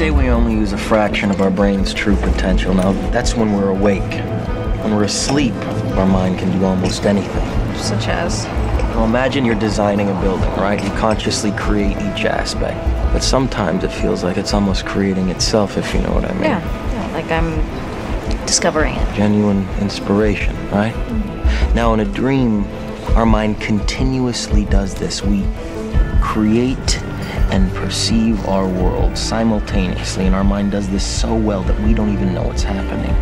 say we only use a fraction of our brain's true potential. Now, that's when we're awake. When we're asleep, our mind can do almost anything. Such as? Well, imagine you're designing a building, right? You consciously create each aspect. But sometimes it feels like it's almost creating itself, if you know what I mean. Yeah, like I'm discovering it. Genuine inspiration, right? Now, in a dream, our mind continuously does this. We create and perceive our world simultaneously, and our mind does this so well that we don't even know what's happening.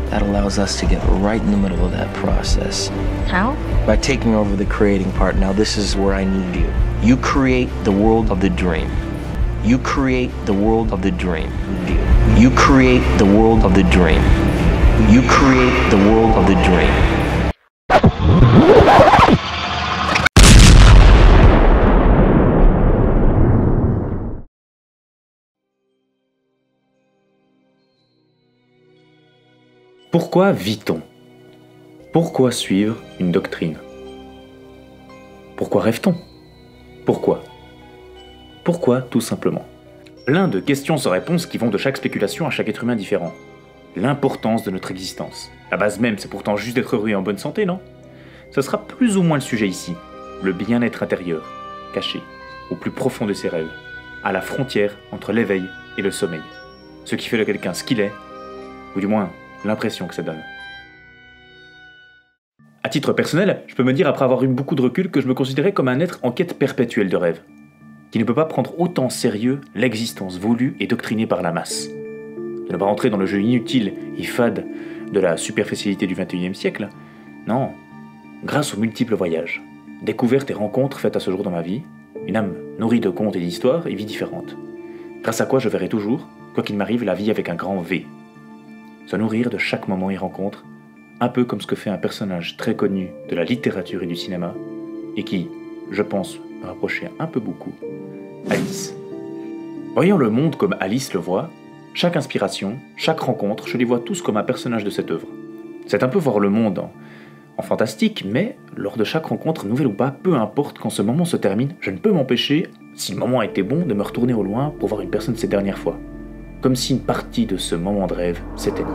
That allows us to get right in the middle of that process. How? By taking over the creating part. Now, this is where I need you. You create the world of the dream. You create the world of the dream. You create the world of the dream. You create the world of the dream. Pourquoi vit-on? Pourquoi suivre une doctrine? Pourquoi rêve-t-on? Pourquoi? Pourquoi, tout simplement? Plein de questions sans réponse qui vont de chaque spéculation à chaque être humain différent. L'importance de notre existence. La base même, c'est pourtant juste d'être heureux et en bonne santé, non? Ce sera plus ou moins le sujet ici. Le bien-être intérieur, caché, au plus profond de ses rêves, à la frontière entre l'éveil et le sommeil. Ce qui fait de quelqu'un ce qu'il est, ou du moins l'impression que ça donne. À titre personnel, je peux me dire après avoir eu beaucoup de recul que je me considérais comme un être en quête perpétuelle de rêve, qui ne peut pas prendre autant sérieux l'existence voulue et doctrinée par la masse. De ne pas rentrer dans le jeu inutile et fade de la superficialité du XXIe siècle, non, grâce aux multiples voyages, découvertes et rencontres faites à ce jour dans ma vie, une âme nourrie de contes et d'histoires et vie différente, grâce à quoi je verrai toujours, quoi qu'il m'arrive, la vie avec un grand V. Se nourrir de chaque moment et rencontre, un peu comme ce que fait un personnage très connu de la littérature et du cinéma, et qui, je pense, me rapprochait un peu beaucoup, Alice. Voyant le monde comme Alice le voit, chaque inspiration, chaque rencontre, je les vois tous comme un personnage de cette œuvre. C'est un peu voir le monde en fantastique, mais lors de chaque rencontre, nouvelle ou pas, peu importe, quand ce moment se termine, je ne peux m'empêcher, si le moment a été bon, de me retourner au loin pour voir une personne ces dernières fois. Comme si une partie de ce moment de rêve s'éteignait.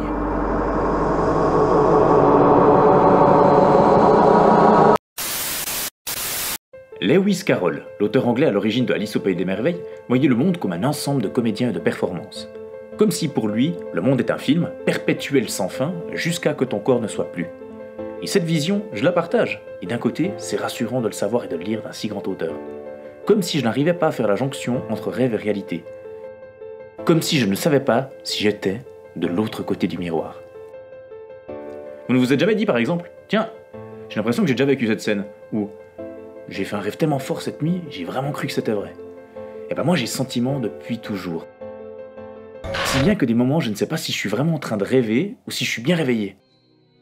Lewis Carroll, l'auteur anglais à l'origine de Alice au Pays des Merveilles, voyait le monde comme un ensemble de comédiens et de performances. Comme si pour lui, le monde est un film, perpétuel sans fin, jusqu'à que ton corps ne soit plus. Et cette vision, je la partage, et d'un côté, c'est rassurant de le savoir et de le lire d'un si grand auteur. Comme si je n'arrivais pas à faire la jonction entre rêve et réalité. Comme si je ne savais pas si j'étais de l'autre côté du miroir. Vous ne vous êtes jamais dit par exemple, tiens, j'ai l'impression que j'ai déjà vécu cette scène, ou j'ai fait un rêve tellement fort cette nuit, j'ai vraiment cru que c'était vrai. Et ben moi j'ai ce sentiment depuis toujours. Si bien que des moments je ne sais pas si je suis vraiment en train de rêver ou si je suis bien réveillé.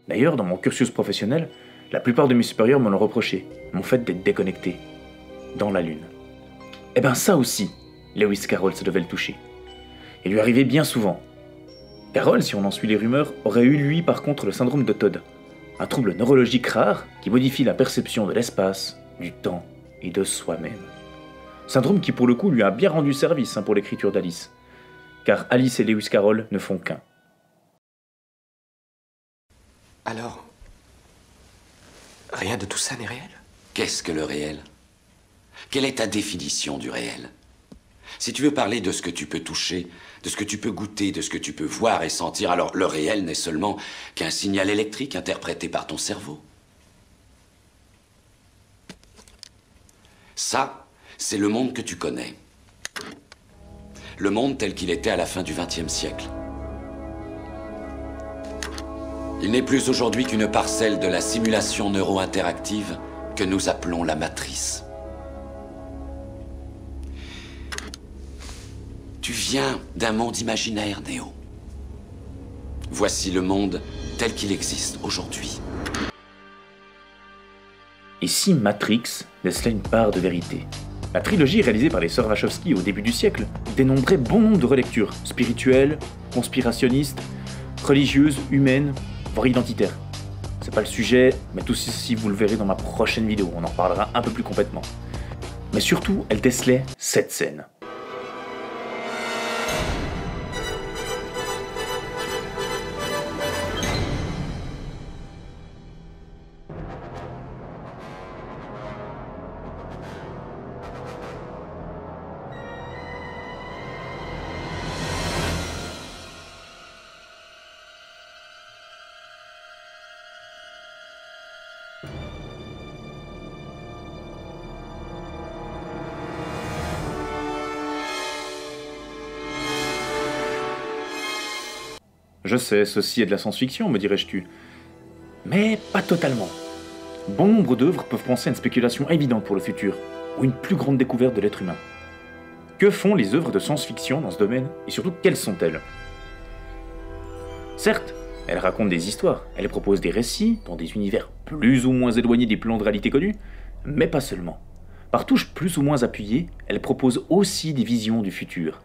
D'ailleurs dans mon cursus professionnel, la plupart de mes supérieurs me l'ont reproché, mon fait d'être déconnecté, dans la lune. Et ben ça aussi, Lewis Carroll se devait le toucher. Et lui arrivait bien souvent. Carroll, si on en suit les rumeurs, aurait eu lui par contre le syndrome de Todd, un trouble neurologique rare qui modifie la perception de l'espace, du temps et de soi-même. Syndrome qui pour le coup lui a bien rendu service pour l'écriture d'Alice, car Alice et Lewis Carroll ne font qu'un. Alors, rien de tout ça n'est réel? Qu'est-ce que le réel? Quelle est ta définition du réel? Si tu veux parler de ce que tu peux toucher, de ce que tu peux goûter, de ce que tu peux voir et sentir, alors le réel n'est seulement qu'un signal électrique interprété par ton cerveau. Ça, c'est le monde que tu connais. Le monde tel qu'il était à la fin du XXe siècle. Il n'est plus aujourd'hui qu'une parcelle de la simulation neuro-interactive que nous appelons la matrice. Tu viens d'un monde imaginaire, Néo. Voici le monde tel qu'il existe aujourd'hui. Et si Matrix décelait une part de vérité? La trilogie réalisée par les sœurs Wachowski au début du siècle dénombrait bon nombre de relectures, spirituelles, conspirationnistes, religieuses, humaines, voire identitaires. C'est pas le sujet, mais tout ceci vous le verrez dans ma prochaine vidéo, on en parlera un peu plus complètement. Mais surtout, elle décelait cette scène. Je sais, ceci est de la science-fiction, me dirais-tu. Mais pas totalement. Bon nombre d'œuvres peuvent penser à une spéculation évidente pour le futur, ou une plus grande découverte de l'être humain. Que font les œuvres de science-fiction dans ce domaine, et surtout quelles sont-elles? Certes, elles racontent des histoires, elles proposent des récits dans des univers plus ou moins éloignés des plans de réalité connus, mais pas seulement. Par touches plus ou moins appuyées, elles proposent aussi des visions du futur.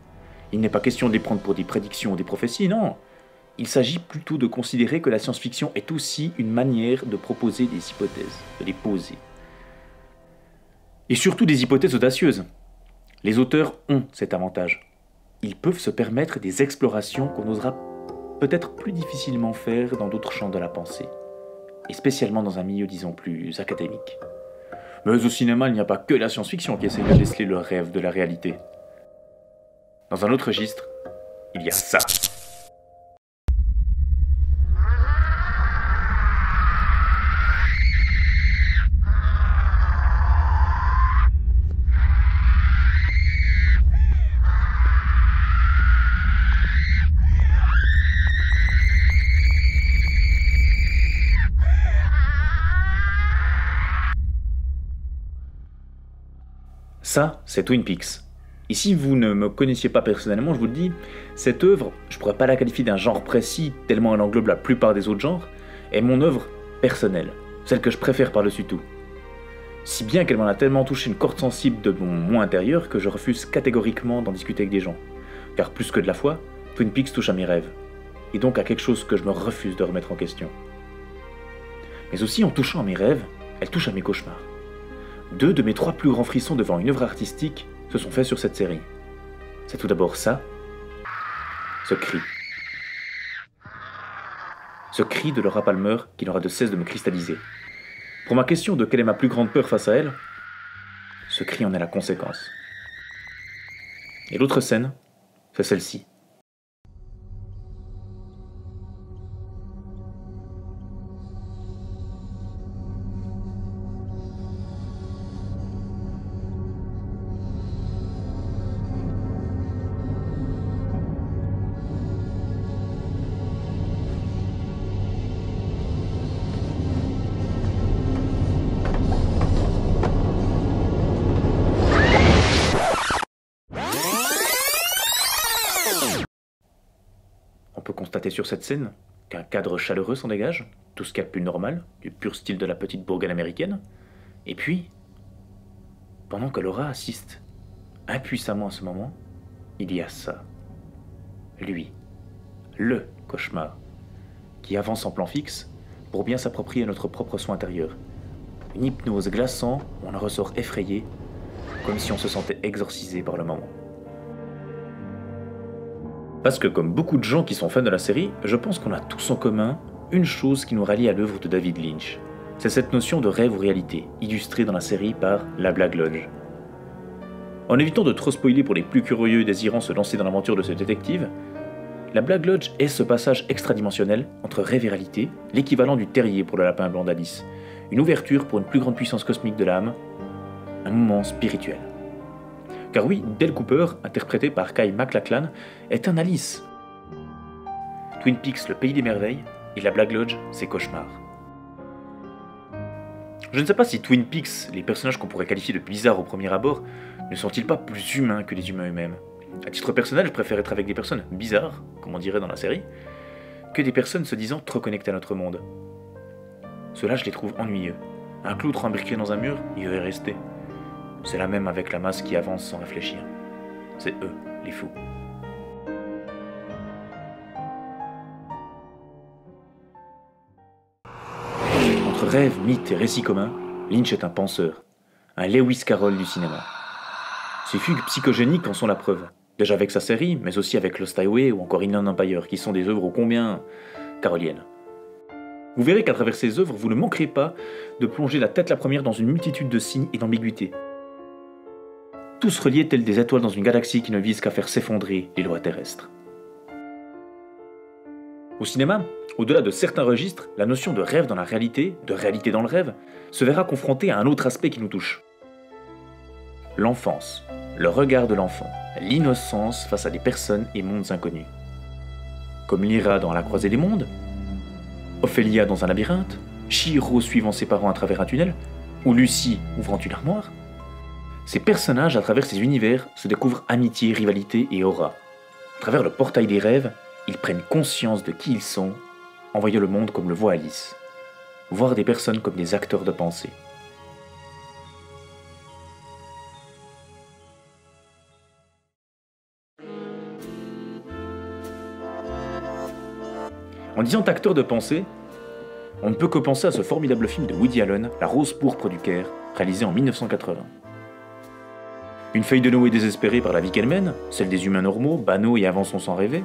Il n'est pas question de les prendre pour des prédictions ou des prophéties, non. Il s'agit plutôt de considérer que la science-fiction est aussi une manière de proposer des hypothèses, de les poser. Et surtout des hypothèses audacieuses. Les auteurs ont cet avantage. Ils peuvent se permettre des explorations qu'on osera peut-être plus difficilement faire dans d'autres champs de la pensée, et spécialement dans un milieu, disons, plus académique. Mais au cinéma, il n'y a pas que la science-fiction qui essaie de déceler le rêve de la réalité. Dans un autre registre, il y a ça. Ça, c'est Twin Peaks. Et si vous ne me connaissiez pas personnellement, je vous le dis, cette œuvre, je pourrais pas la qualifier d'un genre précis, tellement elle englobe la plupart des autres genres, est mon œuvre personnelle, celle que je préfère par-dessus tout. Si bien qu'elle m'en a tellement touché une corde sensible de mon moi intérieur que je refuse catégoriquement d'en discuter avec des gens. Car plus que de la foi, Twin Peaks touche à mes rêves, et donc à quelque chose que je me refuse de remettre en question. Mais aussi en touchant à mes rêves, elle touche à mes cauchemars. 2 de mes 3 plus grands frissons devant une œuvre artistique se sont faits sur cette série. C'est tout d'abord ça, ce cri. Ce cri de Laura Palmer qui n'aura de cesse de me cristalliser. Pour ma question de quelle est ma plus grande peur face à elle, ce cri en est la conséquence. Et l'autre scène, c'est celle-ci. On peut constater sur cette scène qu'un cadre chaleureux s'en dégage, tout ce qu'il y a de plus normal, du pur style de la petite bourgade américaine. Et puis, pendant que Laura assiste impuissamment à ce moment, il y a ça. Lui, le cauchemar, qui avance en plan fixe pour bien s'approprier notre propre soin intérieur. Une hypnose glaçante où on en ressort effrayé, comme si on se sentait exorcisé par le moment. Parce que comme beaucoup de gens qui sont fans de la série, je pense qu'on a tous en commun une chose qui nous rallie à l'œuvre de David Lynch. C'est cette notion de rêve ou réalité, illustrée dans la série par la Black Lodge. En évitant de trop spoiler pour les plus curieux désirant se lancer dans l'aventure de ce détective, la Black Lodge est ce passage extradimensionnel entre rêve et réalité, l'équivalent du terrier pour le lapin blanc d'Alice, une ouverture pour une plus grande puissance cosmique de l'âme, un moment spirituel. Car oui, Dale Cooper, interprété par Kyle MacLachlan, est un Alice. Twin Peaks, le pays des merveilles, et la Black Lodge, ses cauchemars. Je ne sais pas si Twin Peaks, les personnages qu'on pourrait qualifier de bizarres au premier abord, ne sont-ils pas plus humains que les humains eux-mêmes. À titre personnel, je préfère être avec des personnes bizarres, comme on dirait dans la série, que des personnes se disant trop connectées à notre monde. Ceux-là, je les trouve ennuyeux. Un cloutre imbriqué dans un mur, il va y rester. C'est la même avec la masse qui avance sans réfléchir. C'est eux, les fous. Entre rêve, mythe et récit commun, Lynch est un penseur, un Lewis Carroll du cinéma. Ses fugues psychogéniques en sont la preuve, déjà avec sa série, mais aussi avec Lost Highway ou encore Inland Empire, qui sont des œuvres ô combien caroliennes. Vous verrez qu'à travers ces œuvres, vous ne manquerez pas de plonger la tête la première dans une multitude de signes et d'ambiguïtés. Tous reliés tels des étoiles dans une galaxie qui ne vise qu'à faire s'effondrer les lois terrestres. Au cinéma, au-delà de certains registres, la notion de rêve dans la réalité, de réalité dans le rêve, se verra confrontée à un autre aspect qui nous touche. L'enfance, le regard de l'enfant, l'innocence face à des personnes et mondes inconnus. comme Lyra dans La Croisée des Mondes, Ophélia dans un labyrinthe, Chihiro suivant ses parents à travers un tunnel, ou Lucie ouvrant une armoire, ces personnages, à travers ces univers, se découvrent amitié, rivalité et aura. À travers le portail des rêves, ils prennent conscience de qui ils sont, en voyant le monde comme le voit Alice. Voir des personnes comme des acteurs de pensée. En disant acteur de pensée, on ne peut que penser à ce formidable film de Woody Allen, La Rose pourpre du Caire, réalisé en 1980. Une feuille de Noé désespérée par la vie qu'elle mène, celle des humains normaux, banaux et avançons sans rêver,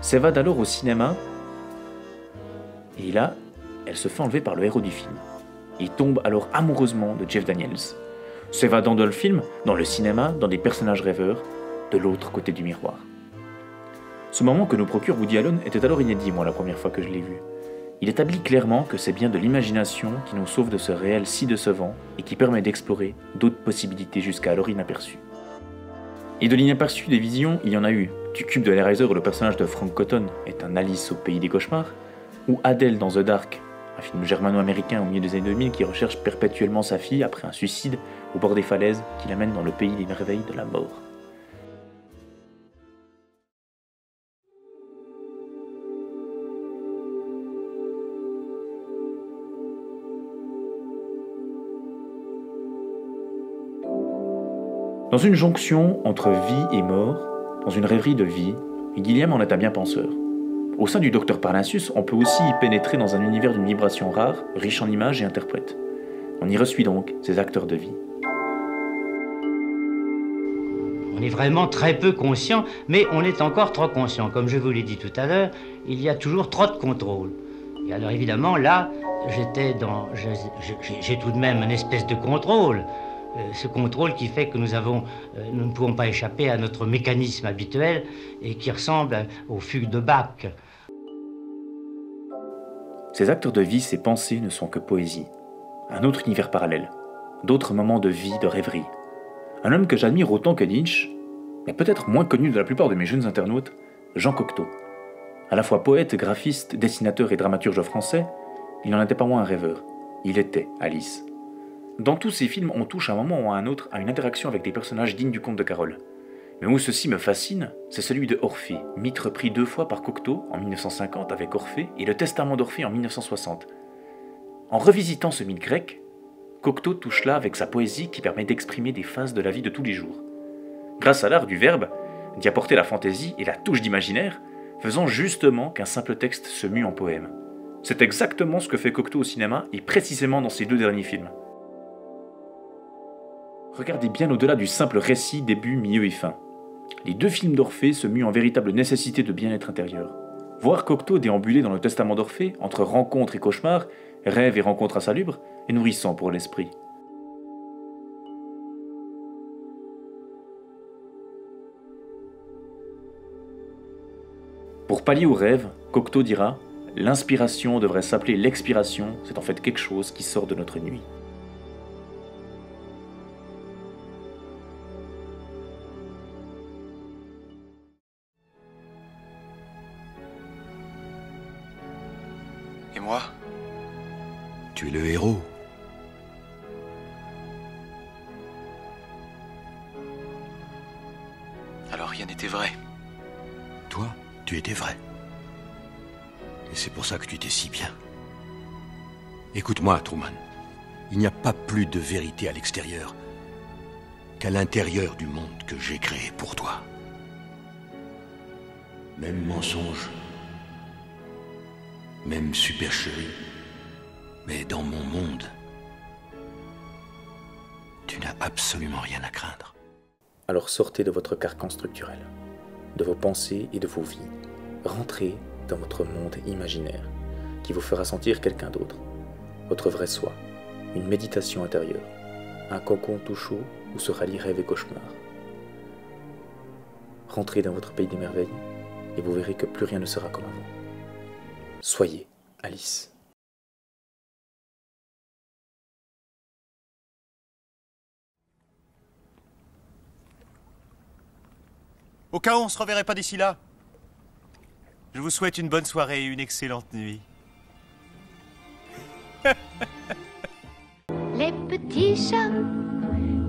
s'évade alors au cinéma, et là, elle se fait enlever par le héros du film. Il tombe alors amoureusement de Jeff Daniels, s'évadant dans le film, dans le cinéma, dans des personnages rêveurs, de l'autre côté du miroir. Ce moment que nous procure Woody Allen était alors inédit, moi, la première fois que je l'ai vu. Il établit clairement que c'est bien de l'imagination qui nous sauve de ce réel si décevant et qui permet d'explorer d'autres possibilités jusqu'à alors inaperçues. Et de l'inaperçu des visions, il y en a eu. Du cube de l'Hellraiser où le personnage de Frank Cotton est un Alice au pays des cauchemars, ou Adele dans The Dark, un film germano-américain au milieu des années 2000 qui recherche perpétuellement sa fille après un suicide au bord des falaises qui l'amène dans le pays des merveilles de la mort. Dans une jonction entre vie et mort, dans une rêverie de vie, Gilliam en est un bien penseur. Au sein du Docteur Parnassus, on peut aussi y pénétrer dans un univers d'une vibration rare, riche en images et interprètes. On y reçut donc ces acteurs de vie. On est vraiment très peu conscient, mais on est encore trop conscient. Comme je vous l'ai dit tout à l'heure, il y a toujours trop de contrôle. Et alors évidemment, là, j'ai tout de même une espèce de contrôle. Ce contrôle qui fait que nous ne pouvons pas échapper à notre mécanisme habituel et qui ressemble aux fugues de Bach. Ces acteurs de vie, ces pensées ne sont que poésie. Un autre univers parallèle, d'autres moments de vie, de rêverie. Un homme que j'admire autant que Nietzsche, mais peut-être moins connu de la plupart de mes jeunes internautes, Jean Cocteau. À la fois poète, graphiste, dessinateur et dramaturge français, il n'en était pas moins un rêveur. Il était Alice. Dans tous ces films, on touche à un moment ou à un autre à une interaction avec des personnages dignes du conte de Carole. Mais où ceci me fascine, c'est celui de Orphée, mythe repris 2 fois par Cocteau en 1950 avec Orphée et le Testament d'Orphée en 1960. En revisitant ce mythe grec, Cocteau touche là avec sa poésie qui permet d'exprimer des phases de la vie de tous les jours. Grâce à l'art du verbe, d'y apporter la fantaisie et la touche d'imaginaire, faisant justement qu'un simple texte se mue en poème. C'est exactement ce que fait Cocteau au cinéma et précisément dans ses 2 derniers films. Regardez bien au-delà du simple récit, début, milieu et fin. Les 2 films d'Orphée se muent en véritable nécessité de bien-être intérieur. Voir Cocteau déambuler dans le Testament d'Orphée, entre rencontres et cauchemars, rêves et rencontres insalubres, est nourrissant pour l'esprit. Pour pallier aux rêves, Cocteau dira « L'inspiration devrait s'appeler l'expiration, c'est en fait quelque chose qui sort de notre nuit. » Et moi? Tu es le héros. Alors rien n'était vrai. Toi, tu étais vrai. Et c'est pour ça que tu étais si bien. Écoute-moi, Truman. Il n'y a pas plus de vérité à l'extérieur qu'à l'intérieur du monde que j'ai créé pour toi. Même mensonge, même supercherie, mais dans mon monde, tu n'as absolument rien à craindre. Alors sortez de votre carcan structurel, de vos pensées et de vos vies. Rentrez dans votre monde imaginaire, qui vous fera sentir quelqu'un d'autre, votre vrai soi, une méditation intérieure, un cocon tout chaud où se rallient rêves et cauchemars. Rentrez dans votre pays des merveilles, et vous verrez que plus rien ne sera comme avant. Soyez Alice. Au cas où on se reverrait pas d'ici là. Je vous souhaite une bonne soirée et une excellente nuit. Les petits chats,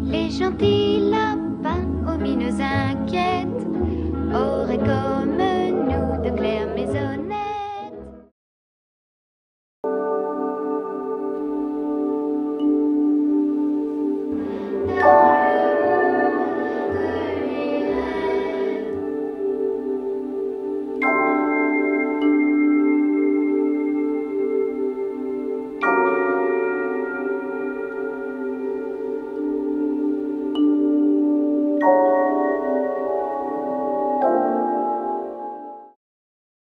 les gentils lapins aux mines inquiètes, auraient